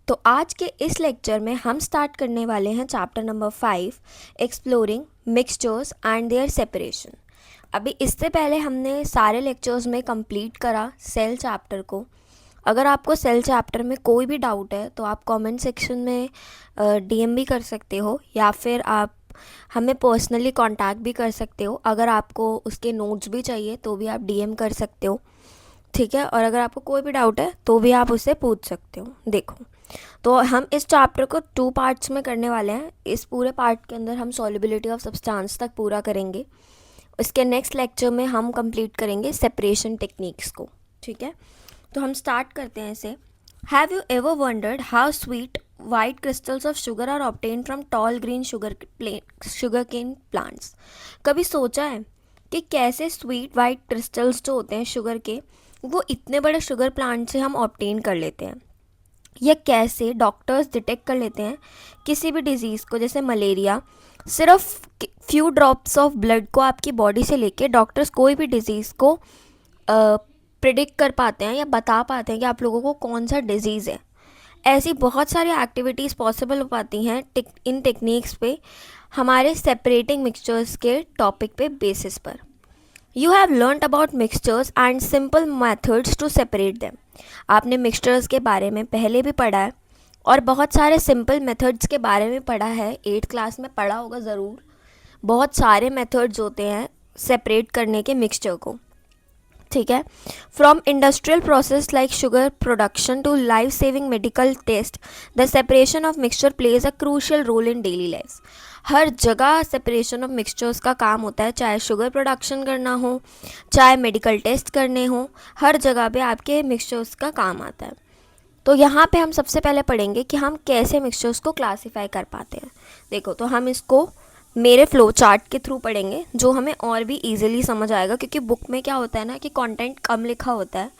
तो आज के इस लेक्चर में हम स्टार्ट करने वाले हैं chapter number 5 exploring mixtures and their separation. अभी इससे पहले हमने सारे लेक्चर्स में कंप्लीट करा सेल चैप्टर को। अगर आपको सेल चैप्टर में कोई भी डाउट है तो आप कमेंट सेक्शन में डीएम भी कर सकते हो या फिर आप हमें पर्सनली कांटेक्ट भी कर सकते हो। अगर आपको उसके नोट्स भी चाहिए तो भी आप डीएम कर सकते हो, ठीक है। और अगर आपको कोई भी डाउट है तो भी आप उससे पूछ सकते हो। देखो, तो हम इस चैप्टर को 2 पार्ट्स में करने वाले हैं। इस पूरे पार्ट के अंदर हम सॉल्युबिलिटी ऑफ सब्सटेंस तक पूरा करेंगे। इसके नेक्स्ट लेक्चर में हम कंप्लीट करेंगे सेपरेशन टेक्निक्स को, ठीक है। तो हम स्टार्ट करते हैं इसे। Have you ever wondered how sweet white crystals of sugar are obtained from tall green sugar cane plants? कभी सोचा है कि कैसे स्वीट वाइट क्रिस्टल्स जो होते हैं शुगर के, वो इतने बड़े शुगर प्लांट से हम ऑब्टेन कर लेते हैं? या कैसे डॉक्टर्स डिटेक्ट कर लेते हैं किसी भी डिजीज़ को, जैसे मलेरिया, सिर्फ फ्यू ड्रॉप्स ऑफ ब्लड को आपकी बॉडी से लेके डॉक्टर्स कोई भी डिज़ीज़ को प्रिडिक्ट कर पाते हैं या बता पाते हैं कि आप लोगों को कौन सा डिज़ीज़ है। ऐसी बहुत सारी एक्टिविटीज़ पॉसिबल हो पाती हैं इन टेक्निक्स पे हमारे सेपरेटिंग मिक्सचर्स के टॉपिक पे बेसिस पर। You have learned about mixtures and simple methods to separate them. आपने मिक्सचर्स के बारे में पहले भी पढ़ा है और बहुत सारे सिंपल मेथड्स के बारे में पढ़ा है। 8th क्लास में पढ़ा होगा ज़रूर। बहुत सारे मेथड्स होते हैं सेपरेट करने के मिक्सचर को, ठीक है। From industrial process like sugar production to life saving medical test, the separation of mixture plays a crucial role in daily life. हर जगह सेपरेशन ऑफ मिक्सचर्स का काम होता है, चाहे शुगर प्रोडक्शन करना हो, चाहे मेडिकल टेस्ट करने हो, हर जगह पे आपके मिक्सचर्स का काम आता है। तो यहाँ पे हम सबसे पहले पढ़ेंगे कि हम कैसे मिक्सचर्स को क्लासीफाई कर पाते हैं। देखो, तो हम इसको मेरे फ्लो चार्ट के थ्रू पढ़ेंगे जो हमें और भी ईजिली समझ आएगा, क्योंकि बुक में क्या होता है ना कि कंटेंट कम लिखा होता है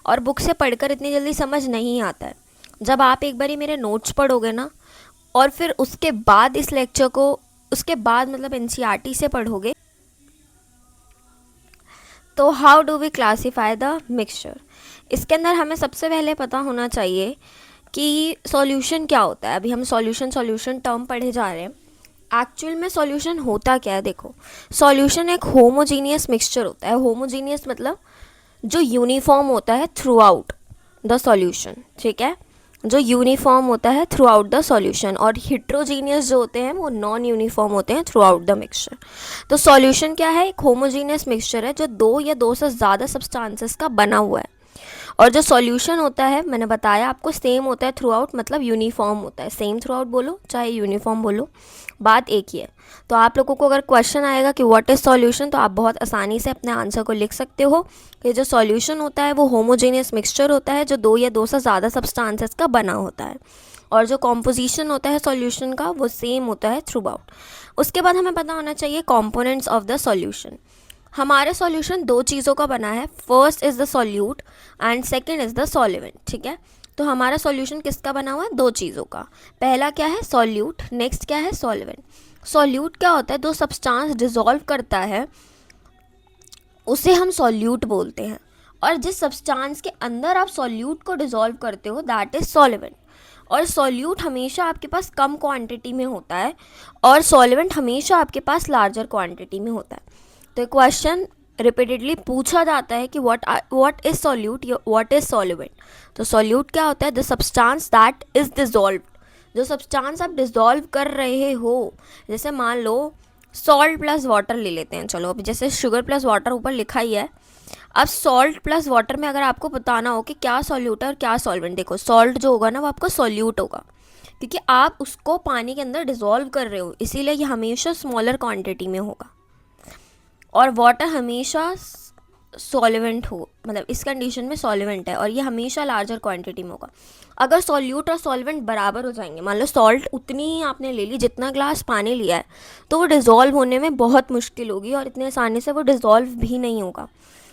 और बुक से पढ़कर इतनी जल्दी समझ नहीं आता है। जब आप एक बारी मेरे नोट्स पढ़ोगे ना और फिर उसके बाद इस लेक्चर को उसके बाद मतलब एनसीईआरटी से पढ़ोगे, तो how do we classify the mixture, इसके अंदर हमें सबसे पहले पता होना चाहिए कि सॉल्यूशन क्या होता है। अभी हम सॉल्यूशन टर्म पढ़े जा रहे हैं। एक्चुअल में सॉल्यूशन होता क्या है? देखो, सॉल्यूशन एक होमोजीनियस मिक्सचर होता है। होमोजीनियस मतलब जो यूनिफॉर्म होता है थ्रू आउट द सॉल्यूशन, ठीक है, जो यूनिफॉर्म होता है थ्रू आउट द सॉल्यूशन। और हिट्रोजीनियस जो होते हैं वो नॉन यूनिफॉर्म होते हैं थ्रू आउट द मिक्सचर। तो सॉल्यूशन क्या है? एक होमोजीनियस मिक्सचर है जो 2 या 2 से ज़्यादा सब्सटेंसेस का बना हुआ है। और जो सॉल्यूशन होता है, मैंने बताया आपको, सेम होता है थ्रू आउट, मतलब यूनिफॉर्म होता है। सेम थ्रू आउट बोलो चाहे यूनिफॉर्म बोलो, बात एक ही है। तो आप लोगों को अगर क्वेश्चन आएगा कि व्हाट इज़ सॉल्यूशन, तो आप बहुत आसानी से अपने आंसर को लिख सकते हो कि जो सॉल्यूशन होता है वो होमोजेनियस मिक्सचर होता है जो 2 या 2 से ज़्यादा सब्सटेंसेस का बना होता है। और जो कॉम्पोजिशन होता है सॉल्यूशन का वो सेम होता है थ्रू आउट। उसके बाद हमें पता होना चाहिए कॉम्पोनेंट्स ऑफ द सॉल्यूशन। हमारा सॉल्यूशन 2 चीज़ों का बना है। First is the solute and second is the solvent, ठीक है। तो हमारा सॉल्यूशन किसका बना हुआ है? 2 चीज़ों का। पहला क्या है? सॉल्यूट। नेक्स्ट क्या है? सॉल्वेंट। सॉल्यूट क्या होता है? जो सब्सटेंस डिसॉल्व करता है उसे हम सॉल्यूट बोलते हैं। और जिस सब्सटेंस के अंदर आप सॉल्यूट को डिसॉल्व करते हो दैट इज़ सॉल्वेंट। और सॉल्यूट हमेशा आपके पास कम क्वांटिटी में होता है और सॉल्वेंट हमेशा आपके पास लार्जर क्वांटिटी में होता है। तो क्वेश्चन रिपीटेडली पूछा जाता है कि what is solute, what is solvent. तो सॉल्यूट क्या होता है? The substance that is dissolved. जो सब्सटेंस आप डिसॉल्व कर रहे हो, जैसे मान लो सॉल्ट प्लस वाटर ले लेते हैं। चलो, अभी जैसे शुगर प्लस वाटर ऊपर लिखा ही है। अब सॉल्ट प्लस वाटर में अगर आपको बताना हो कि क्या सॉल्यूट है और क्या सॉल्वेंट, देखो सॉल्ट जो होगा ना वो आपका सॉल्यूट होगा, क्योंकि आप उसको पानी के अंदर डिसॉल्व कर रहे हो, इसीलिए ये हमेशा स्मॉलर क्वांटिटी में होगा। और वाटर हमेशा सॉल्वेंट हो, मतलब इस कंडीशन में सॉल्वेंट है और ये हमेशा लार्जर क्वांटिटी में होगा। अगर सॉल्यूट और सॉल्वेंट बराबर हो जाएंगे, मान लो सॉल्ट उतनी ही आपने ले ली जितना ग्लास पानी लिया है, तो वो डिज़ोल्व होने में बहुत मुश्किल होगी और इतने आसानी से वो डिज़ोल्व भी नहीं होगा।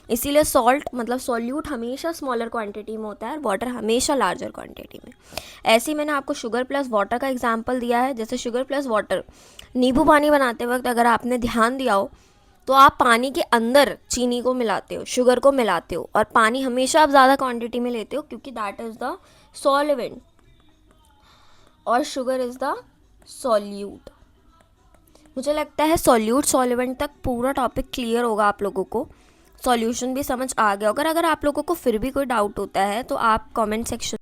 इसीलिए सॉल्ट मतलब सॉल्यूट हमेशा स्मॉलर क्वांटिटी में होता है और वाटर हमेशा लार्जर क्वांटिटी में। ऐसे ही मैंने आपको शुगर प्लस वाटर का एग्जाम्पल दिया है। जैसे शुगर प्लस वाटर, नींबू पानी बनाते वक्त अगर आपने ध्यान दिया हो तो आप पानी के अंदर चीनी को मिलाते हो, शुगर को मिलाते हो, और पानी हमेशा आप ज़्यादा क्वांटिटी में लेते हो क्योंकि दैट इज़ द सॉल्वेंट। और शुगर इज़ द सॉल्यूट। मुझे लगता है सॉल्यूट सॉल्वेंट तक पूरा टॉपिक क्लियर होगा आप लोगों को, सॉल्यूशन भी समझ आ गया होगा। अगर आप लोगों को फिर भी कोई डाउट होता है तो आप कमेंट सेक्शन।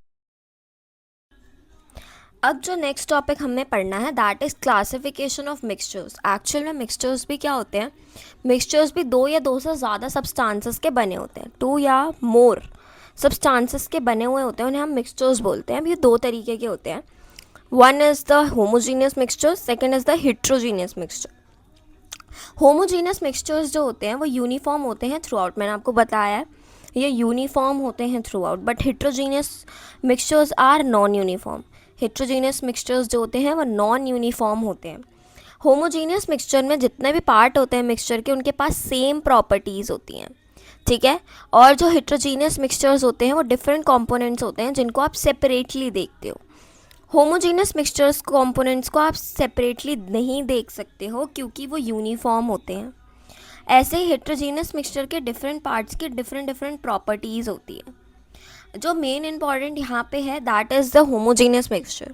अब जो नेक्स्ट टॉपिक हमने पढ़ना है that is classification of mixtures. Actual में मिक्सचर्स भी क्या होते हैं, मिक्सचर्स भी दो या दो से ज़्यादा सब्सटेंसेस के बने होते हैं, टू या मोर सब्सटेंसेस के बने हुए होते हैं, उन्हें हम मिक्सचर्स बोलते हैं। अब ये दो तरीके के होते हैं, one is the homogeneous mixture, second is the heterogeneous mixture. Homogeneous mixtures जो होते हैं वो यूनिफॉर्म होते हैं थ्रू आउट, मैंने आपको बताया है ये यूनिफॉर्म होते हैं throughout, but heterogeneous mixtures are non uniform. Heterogeneous mixtures जो होते हैं वो नॉन यूनिफॉर्म होते हैं। होमोजीनियस मिक्सचर में जितने भी पार्ट होते हैं मिक्सचर के उनके पास सेम प्रॉपर्टीज़ होती हैं, ठीक है। और जो हिट्रोजीनियस मिक्सचर्स होते हैं वो डिफरेंट कंपोनेंट्स होते हैं जिनको आप सेपरेटली देखते हो। होमोजीनियस मिक्सचर्स कंपोनेंट्स को आप सेपरेटली नहीं देख सकते हो क्योंकि वो यूनिफॉर्म होते हैं। ऐसे ही हेट्रोजीनियस मिक्सचर के डिफरेंट पार्ट्स की डिफरेंट डिफरेंट प्रॉपर्टीज़ होती है। जो मेन इंपॉर्टेंट यहाँ पे है that is the homogeneous mixture.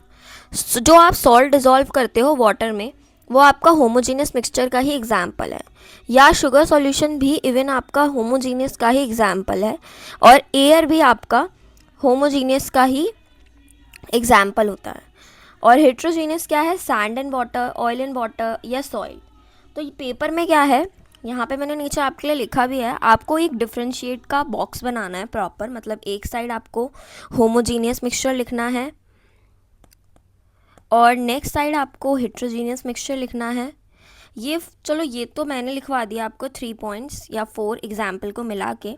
जो आप सॉल्ट डिज़ोल्व करते हो वाटर में वो आपका होमोजीनियस मिक्सचर का ही एग्जाम्पल है, या शुगर सॉल्यूशन भी इवन आपका होमोजीनियस का ही एग्जाम्पल है, और एयर भी आपका होमोजीनियस का ही एग्जाम्पल होता है। और हेट्रोजीनियस क्या है, sand and water, oil and water या सॉइल। तो ये पेपर में क्या है, यहाँ पे मैंने नीचे आपके लिए लिखा भी है, आपको एक डिफरेंशिएट का बॉक्स बनाना है प्रॉपर, मतलब एक साइड आपको होमोजीनियस मिक्सचर लिखना है और नेक्स्ट साइड आपको हेट्रोजीनियस मिक्सचर लिखना है। ये चलो ये तो मैंने लिखवा दिया आपको 3 पॉइंट्स या 4 एग्जाम्पल को मिला के,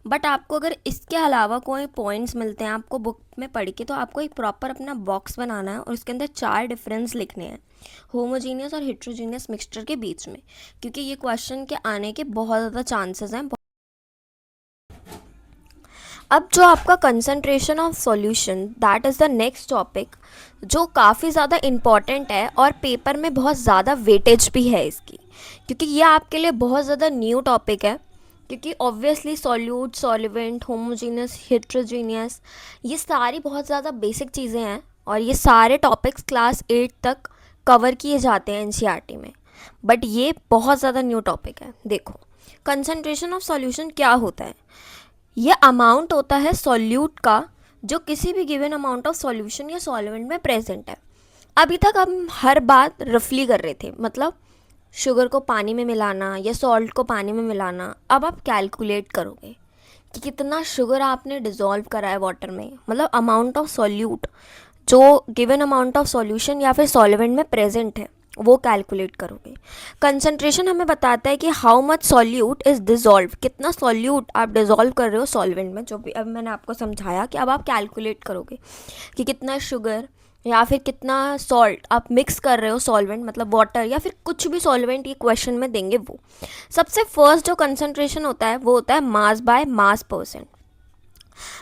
बट आपको अगर इसके अलावा कोई पॉइंट्स मिलते हैं आपको बुक में पढ़ के तो आपको एक प्रॉपर अपना बॉक्स बनाना है और उसके अंदर 4 डिफरेंस लिखने हैं होमोजीनियस और हेट्रोजीनियस मिक्सचर के बीच में, क्योंकि ये क्वेश्चन के आने के बहुत ज़्यादा चांसेस हैं। अब जो आपका concentration of solution that is the next topic, जो काफ़ी ज़्यादा इम्पॉर्टेंट है और पेपर में बहुत ज़्यादा वेटेज भी है इसकी, क्योंकि ये आपके लिए बहुत ज़्यादा न्यू टॉपिक है। क्योंकि obviously solute, solvent, homogeneous, heterogeneous ये सारी बहुत ज़्यादा बेसिक चीज़ें हैं और ये सारे टॉपिक्स क्लास 8 तक कवर किए जाते हैं एनसीईआरटी में, बट ये बहुत ज़्यादा न्यू टॉपिक है। देखो कंसंट्रेशन ऑफ सॉल्यूशन क्या होता है, ये अमाउंट होता है सॉल्यूट का जो किसी भी गिवन अमाउंट ऑफ सॉल्यूशन या सॉल्वेंट में प्रेजेंट है। अभी तक हम हर बात रफली कर रहे थे, मतलब शुगर को पानी में मिलाना या सॉल्ट को पानी में मिलाना। अब आप कैलकुलेट करोगे कि कितना शुगर आपने डिज़ोल्व करा है वाटर में, मतलब अमाउंट ऑफ सॉल्यूट जो गिवन अमाउंट ऑफ सॉल्यूशन या फिर सॉल्वेंट में प्रेजेंट है वो कैलकुलेट करोगे। कंसंट्रेशन हमें बताता है कि how much solute is dissolve, कितना सॉल्यूट आप डिज़ोल्व कर रहे हो सॉल्वेंट में, जो भी अब मैंने आपको समझाया कि अब आप कैलकुलेट करोगे कि कितना शुगर या फिर कितना सॉल्ट आप मिक्स कर रहे हो सॉल्वेंट, मतलब वाटर या फिर कुछ भी सॉल्वेंट ये क्वेश्चन में देंगे वो। सबसे फर्स्ट जो कंसंट्रेशन होता है वो होता है mass by mass percent.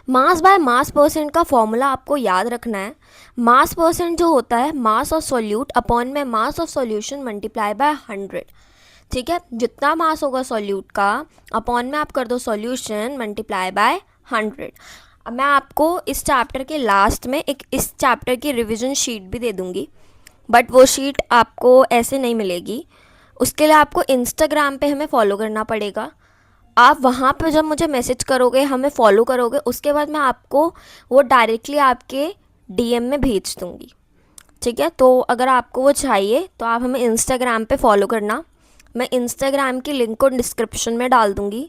Mass by mass percent का फॉर्मूला आपको याद रखना है। मास परसेंट जो होता है मास ऑफ सॉल्यूट अपॉन में mass of solution multiply by 100, ठीक है। जितना मास होगा सॉल्यूट का अपॉन में आप कर दो सॉल्यूशन मल्टीप्लाई बाय 100। अब मैं आपको इस चैप्टर के लास्ट में एक इस चैप्टर की रिवीजन शीट भी दे दूँगी, बट वो शीट आपको ऐसे नहीं मिलेगी। उसके लिए आपको इंस्टाग्राम पे हमें फॉलो करना पड़ेगा। आप वहाँ पे जब मुझे मैसेज करोगे, हमें फॉलो करोगे, उसके बाद मैं आपको वो डायरेक्टली आपके डीएम में भेज दूँगी, ठीक है। तो अगर आपको वो चाहिए तो आप हमें इंस्टाग्राम पे फॉलो करना, मैं इंस्टाग्राम की लिंक को डिस्क्रिप्शन में डाल दूँगी,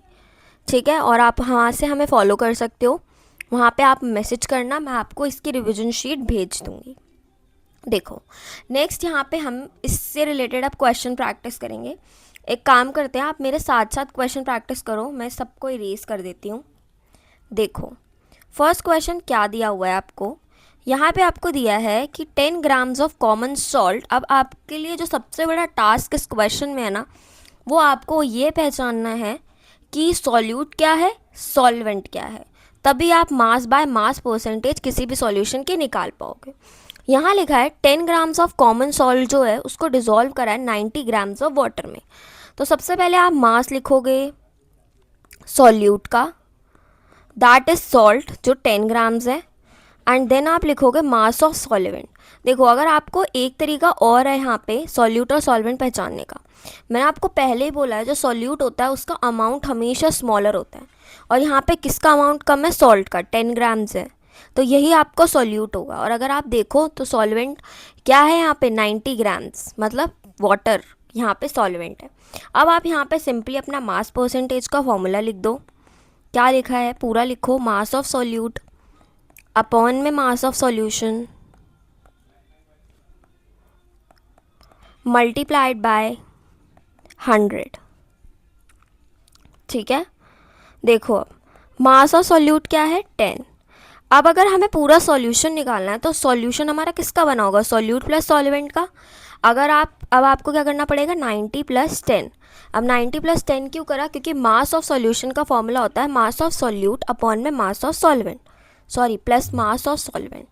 ठीक है। और आप वहाँ से हमें फॉलो कर सकते हो, वहाँ पे आप मैसेज करना, मैं आपको इसकी रिवीजन शीट भेज दूँगी। देखो नेक्स्ट यहाँ पे हम इससे रिलेटेड अब क्वेश्चन प्रैक्टिस करेंगे। एक काम करते हैं, आप मेरे साथ साथ क्वेश्चन प्रैक्टिस करो, मैं सबको इरेज कर देती हूँ। देखो फर्स्ट क्वेश्चन क्या दिया हुआ है आपको, यहाँ पे आपको दिया है कि 10 ग्राम्स ऑफ कॉमन सॉल्ट। अब आपके लिए जो सबसे बड़ा टास्क इस क्वेश्चन में है ना, वो आपको ये पहचानना है कि सॉल्यूट क्या है, सॉल्वेंट क्या है, तभी आप मास बाय मास परसेंटेज किसी भी सॉल्यूशन के निकाल पाओगे। यहाँ लिखा है 10 ग्राम्स ऑफ कॉमन सॉल्ट जो है उसको डिज़ोल्व करा है 90 ग्राम्स ऑफ वाटर में। तो सबसे पहले आप मास लिखोगे सॉल्यूट का, दैट इज़ सॉल्ट जो 10 ग्राम्स है, एंड देन आप लिखोगे मास ऑफ सॉल्वेंट। देखो अगर आपको एक तरीका और है यहाँ पे सॉल्यूट और सॉल्वेंट पहचानने का, मैंने आपको पहले ही बोला है जो सॉल्यूट होता है उसका अमाउंट हमेशा स्मॉलर होता है, और यहाँ पे किसका अमाउंट कम है, सॉल्ट का, 10 ग्राम्स है, तो यही आपको सॉल्यूट होगा। और अगर आप देखो तो सॉल्वेंट क्या है यहाँ पे, 90 ग्राम्स, मतलब वाटर यहाँ पे सॉल्वेंट है। अब आप यहाँ पे सिंपली अपना मास परसेंटेज का फॉर्मूला लिख दो। क्या लिखा है, पूरा लिखो, मास ऑफ सॉल्यूट अपॉन में mass of solution multiplied by 100। ठीक है, देखो अब मास ऑफ सॉल्यूट क्या है, 10। अब अगर हमें पूरा सॉल्यूशन निकालना है तो सॉल्यूशन हमारा किसका बना होगा, सॉल्यूट प्लस सॉल्वेंट का। अगर आप अब आपको क्या करना पड़ेगा, 90 प्लस 10। अब 90 प्लस 10 क्यों करा, क्योंकि मास ऑफ सॉल्यूशन का फॉर्मूला होता है मास ऑफ सॉल्यूट अपॉन में mass of solvent, sorry plus mass of solvent.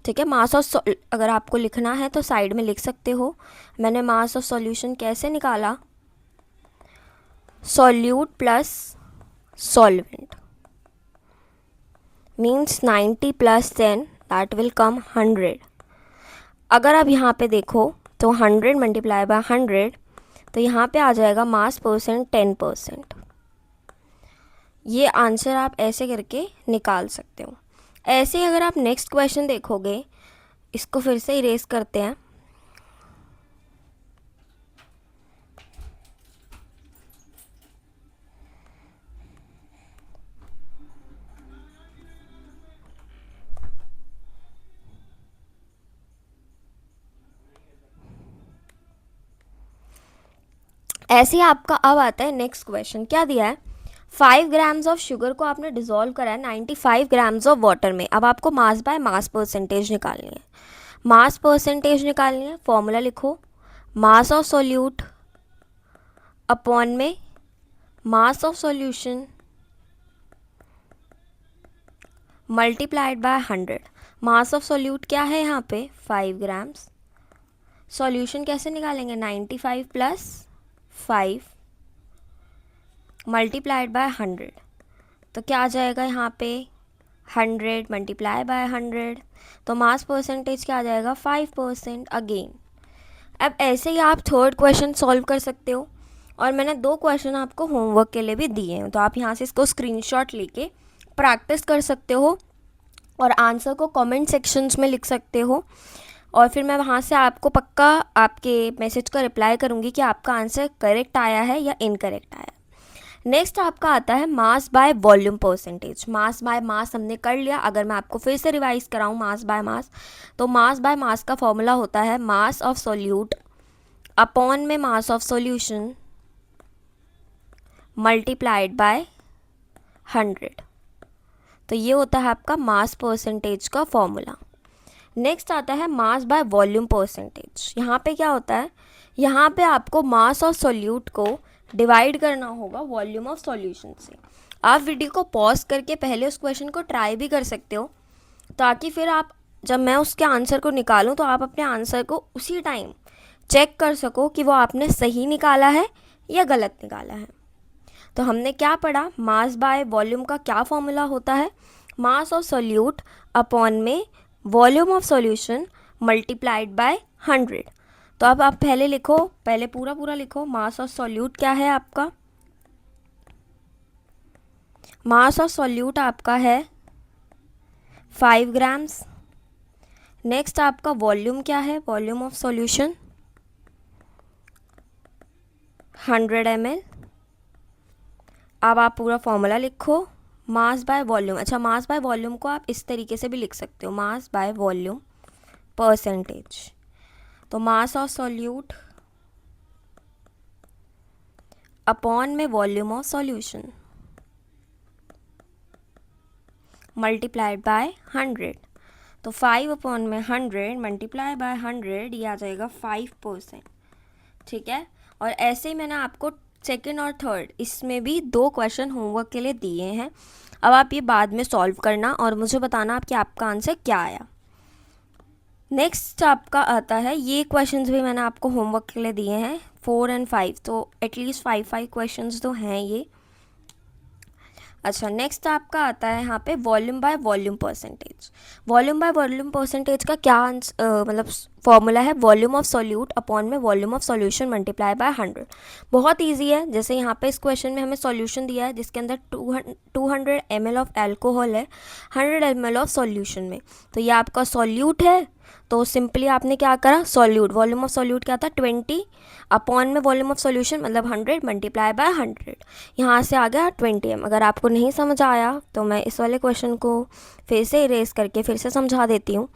ठीक है, मास ऑफ अगर आपको लिखना है तो साइड में लिख सकते हो। मैंने मास ऑफ सॉल्यूशन कैसे निकाला, solute plus solvent means 90 plus 10 that will come 100। अगर आप यहाँ पे देखो तो 100 मल्टीप्लाई बाय 100, तो यहाँ पे आ जाएगा मास परसेंट 10%। ये आंसर आप ऐसे करके निकाल सकते हो। ऐसे ही अगर आप नेक्स्ट क्वेश्चन देखोगे, इसको फिर से इरेज करते हैं। ऐसे ही आपका अब आता है नेक्स्ट क्वेश्चन, क्या दिया है, 5 ग्राम्स ऑफ शुगर को आपने डिसॉल्व करा है 95 ग्राम्स ऑफ वाटर में। अब आपको मास बाय मास परसेंटेज निकालनी है। मास परसेंटेज निकालनी है, फॉर्मूला लिखो, मास ऑफ सॉल्यूट अपॉन में mass of solution multiplied by 100। Mass of solute क्या है यहाँ पे, 5 ग्राम्स। सॉल्यूशन कैसे निकालेंगे, 95 प्लस 5 मल्टीप्लाइड बाय 100, तो क्या आ जाएगा यहाँ पे, 100 मल्टीप्लाई बाय 100, तो मास परसेंटेज क्या आ जाएगा, 5% अगेन। अब ऐसे ही आप थर्ड क्वेश्चन सॉल्व कर सकते हो, और मैंने 2 क्वेश्चन आपको होमवर्क के लिए भी दिए हैं, तो आप यहाँ से इसको स्क्रीनशॉट लेके प्रैक्टिस कर सकते हो और आंसर को कमेंट सेक्शंस में लिख सकते हो, और फिर मैं वहाँ से आपको पक्का आपके मैसेज का रिप्लाई करूँगी कि आपका आंसर करेक्ट आया है या इनकरेक्ट आया। नेक्स्ट आपका आता है mass by volume percentage. Mass by mass हमने कर लिया, अगर मैं आपको फिर से रिवाइज कराऊँ मास बाय मास, तो मास बाय मास का फॉर्मूला होता है मास ऑफ सॉल्यूट अपॉन में mass of solution multiplied by 100, तो ये होता है आपका मास परसेंटेज का फॉर्मूला। नेक्स्ट आता है मास बाय वॉल्यूम परसेंटेज। यहाँ पे क्या होता है, यहाँ पे आपको मास ऑफ सॉल्यूट को डिवाइड करना होगा वॉल्यूम ऑफ सॉल्यूशन से। आप वीडियो को पॉज करके पहले उस क्वेश्चन को ट्राई भी कर सकते हो, ताकि फिर आप जब मैं उसके आंसर को निकालूं तो आप अपने आंसर को उसी टाइम चेक कर सको कि वो आपने सही निकाला है या गलत निकाला है। तो हमने क्या पढ़ा, मास बाय वॉल्यूम का क्या फॉर्मूला होता है, मास ऑफ सॉल्यूट अपॉन में volume of solution multiplied by 100। तो अब आप पहले लिखो, पहले पूरा पूरा लिखो, मास ऑफ सॉल्यूट क्या है आपका, मास ऑफ सॉल्यूट आपका है 5 ग्राम्स। नेक्स्ट आपका वॉल्यूम क्या है, वॉल्यूम ऑफ सॉल्यूशन 100 ml। अब आप पूरा फॉर्मूला लिखो, मास बाय वॉल्यूम। अच्छा, मास बाय वॉल्यूम को आप इस तरीके से भी लिख सकते हो, मास बाय वॉल्यूम परसेंटेज। तो मास ऑफ सॉल्यूट अपॉन में volume of solution multiplied by 100, तो 5 अपॉन में 100 मल्टीप्लाई बाय 100, ये आ जाएगा 5%। ठीक है, और ऐसे ही मैंने आपको सेकंड और थर्ड इसमें भी 2 क्वेश्चन होमवर्क के लिए दिए हैं। अब आप ये बाद में सॉल्व करना और मुझे बताना कि आपका आंसर क्या आया। नेक्स्ट आपका आता है, ये क्वेश्चंस भी मैंने आपको होमवर्क के लिए दिए हैं 4 और 5, तो एटलीस्ट 5 क्वेश्चंस तो हैं ये। अच्छा, नेक्स्ट आपका आता है यहाँ पे volume by volume percentage. Volume by volume percentage का क्या मतलब फॉर्मूला है, वॉल्यूम ऑफ सॉल्यूट अपॉन में volume of solution multiply by 100। बहुत इजी है। जैसे यहाँ पे इस क्वेश्चन में हमें सॉल्यूशन दिया है जिसके अंदर 200 ml ऑफ एल्कोहल है 100 ml ऑफ सॉल्यूशन में, तो ये आपका सॉल्यूट है। तो सिंपली आपने क्या करा, सॉल्यूट, वॉल्यूम ऑफ सॉल्यूट क्या था 20 अपॉन में वॉल्यूम ऑफ सॉल्यूशन मतलब 100 मल्टीप्लाई बाय 100, यहाँ से आ गया 20 अगर आपको नहीं समझ आया तो मैं इस वाले क्वेश्चन को फिर से इरेज करके फिर से समझा देती हूँ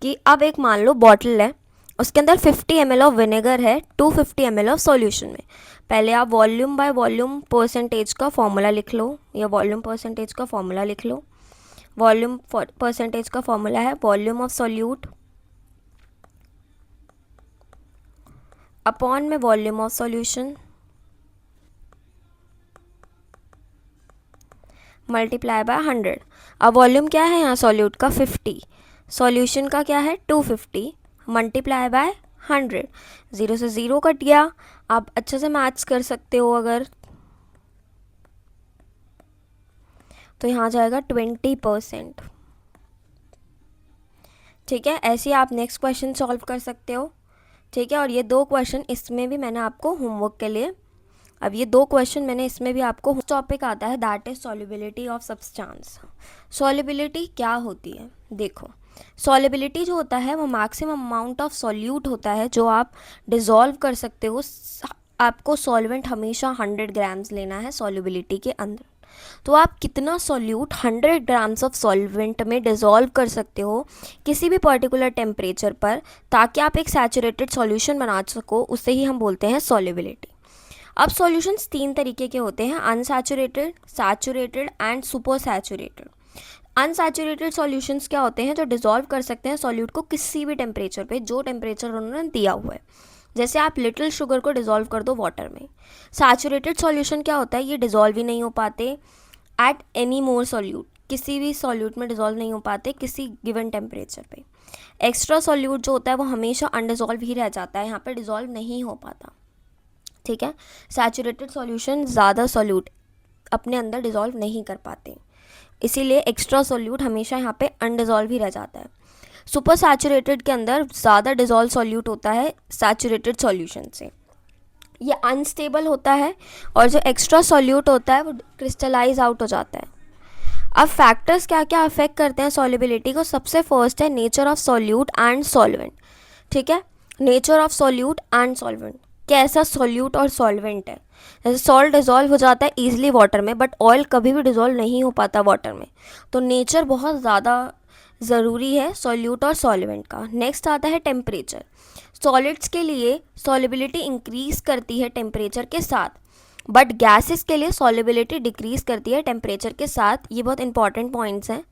कि अब एक मान लो बॉटल है, उसके अंदर 50 ml ऑफ विनेगर है 250 ml ऑफ सॉल्यूशन में। पहले आप वॉल्यूम बाय वॉल्यूम परसेंटेज का फॉर्मूला लिख लो, या वॉल्यूम परसेंटेज का फॉर्मूला लिख लो। वॉल्यूम परसेंटेज का फॉर्मूला है वॉल्यूम ऑफ सॉल्यूट अपॉन में volume of solution multiply by 100। अब वॉल्यूम क्या है यहाँ सॉल्यूट का 50, सॉल्यूशन का क्या है 250 मल्टीप्लाई बाय 100। ज़ीरो से ज़ीरो कट गया। आप अच्छे से मैथ्स कर सकते हो अगर, तो यहाँ जाएगा 20%। ठीक है, ऐसे आप नेक्स्ट क्वेश्चन सॉल्व कर सकते हो। ठीक है, और ये दो क्वेश्चन इसमें भी मैंने आपको होमवर्क के लिए, अब ये दो क्वेश्चन मैंने इसमें भी आपको, टॉपिक आता है that is solubility of substance. Solubility क्या होती है, देखो सॉल्युबिलिटी जो होता है वो मैक्सिमम अमाउंट ऑफ सॉल्यूट होता है जो आप डिज़ोल्व कर सकते हो। आपको सॉल्वेंट हमेशा 100 ग्राम्स लेना है सॉल्युबिलिटी के अंदर, तो आप कितना सॉल्यूट 100 ग्राम्स ऑफ सॉल्वेंट में डिज़ोल्व कर सकते हो किसी भी पर्टिकुलर टेम्परेचर पर, ताकि आप एक सैचुरेटेड सॉल्यूशन बना सको, उसे ही हम बोलते हैं सॉल्युबिलिटी। अब सॉल्यूशंस तीन तरीके के होते हैं, unsaturated, saturated and super saturated. Unsaturated solutions क्या होते हैं, जो डिज़ोल्व कर सकते हैं सॉल्यूट को किसी भी टेम्परेचर पे, जो टेम्परेचर उन्होंने दिया हुआ है। जैसे आप लिटिल शुगर को डिज़ोल्व कर दो वाटर में। सैचुरेटेड सॉल्यूशन क्या होता है, ये डिज़ोल्व ही नहीं हो पाते एट एनी मोर सॉल्यूट, किसी भी सॉल्यूट में डिज़ोल्व नहीं हो पाते किसी गिवन टेम्परेचर पे। एक्स्ट्रा सॉल्यूट जो होता है वो हमेशा अनडिज़ोल्व ही रह जाता है, यहाँ पे डिज़ोल्व नहीं हो पाता। ठीक है, सैचुरेटेड सॉल्यूशन ज़्यादा सॉल्यूट अपने अंदर डिज़ोल्व नहीं कर पाते, इसीलिए एक्स्ट्रा सॉल्यूट हमेशा यहाँ पे अनडिज़ोल्व ही रह जाता है। सुपर सैचुरेटेड के अंदर ज़्यादा डिज़ोल्व सॉल्यूट होता है सैचुरेटेड सॉल्यूशन से, ये अनस्टेबल होता है, और जो एक्स्ट्रा सॉल्यूट होता है वो क्रिस्टलाइज आउट हो जाता है। अब फैक्टर्स क्या क्या अफेक्ट करते हैं सॉल्युबिलिटी को, सबसे फर्स्ट है nature of solute and solvent. ठीक है, nature of solute and solvent, कैसा सॉल्यूट और सॉल्वेंट है। जैसे सॉल्ट डिज़ोल्व हो जाता है ईजिली वाटर में, बट ऑयल कभी भी डिज़ोल्व नहीं हो पाता वाटर में, तो नेचर बहुत ज़्यादा ज़रूरी है सॉल्यूट और सॉल्वेंट का। नेक्स्ट आता है टेम्परेचर। सॉलिड्स के लिए सॉल्युबिलिटी इंक्रीज करती है टेम्परेचर के साथ, बट गैसेस के लिए सॉल्युबिलिटी डिक्रीज करती है टेम्परेचर के साथ। ये बहुत इंपॉर्टेंट पॉइंट्स हैं,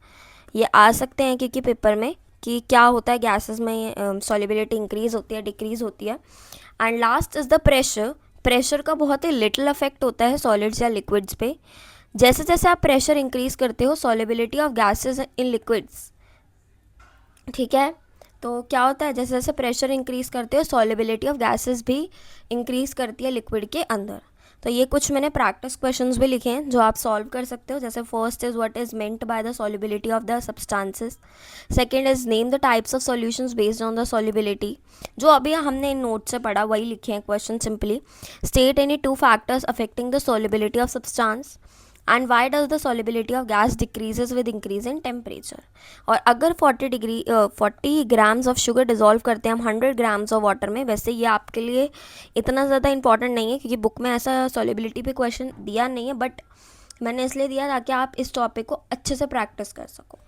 ये आ सकते हैं क्योंकि पेपर में, कि क्या होता है गैसेस में सॉल्युबिलिटी इंक्रीज होती है डिक्रीज होती है। And last is the pressure. Pressure का बहुत ही लिटिल इफेक्ट होता है सॉलिड्स या लिक्विड्स पे। जैसे जैसे आप प्रेशर इंक्रीज करते हो solubility of gases in liquids, ठीक है, तो क्या होता है जैसे जैसे प्रेशर इंक्रीज करते हो सॉल्युबिलिटी ऑफ गैसेस भी इंक्रीज करती है लिक्विड के अंदर। तो ये कुछ मैंने प्रैक्टिस क्वेश्चंस भी लिखे हैं जो आप सॉल्व कर सकते हो। जैसे first is what is meant by the solubility of the substances, second is name the types of solutions based on the solubility, जो अभी हमने इन नोट से पढ़ा वही लिखे हैं question simply. State any two factors affecting the solubility of substance, and why does the solubility of gas decreases with increase in temperature. और अगर 40 ग्राम्स ऑफ शुगर डिज़ोल्व करते हैं हम 100 ग्राम्स ऑफ वाटर में, वैसे ये आपके लिए इतना ज़्यादा इंपॉर्टेंट नहीं है क्योंकि बुक में ऐसा सॉल्युबिलिटी पे क्वेश्चन दिया नहीं है, बट मैंने इसलिए दिया ताकि आप इस टॉपिक को अच्छे से प्रैक्टिस कर सको।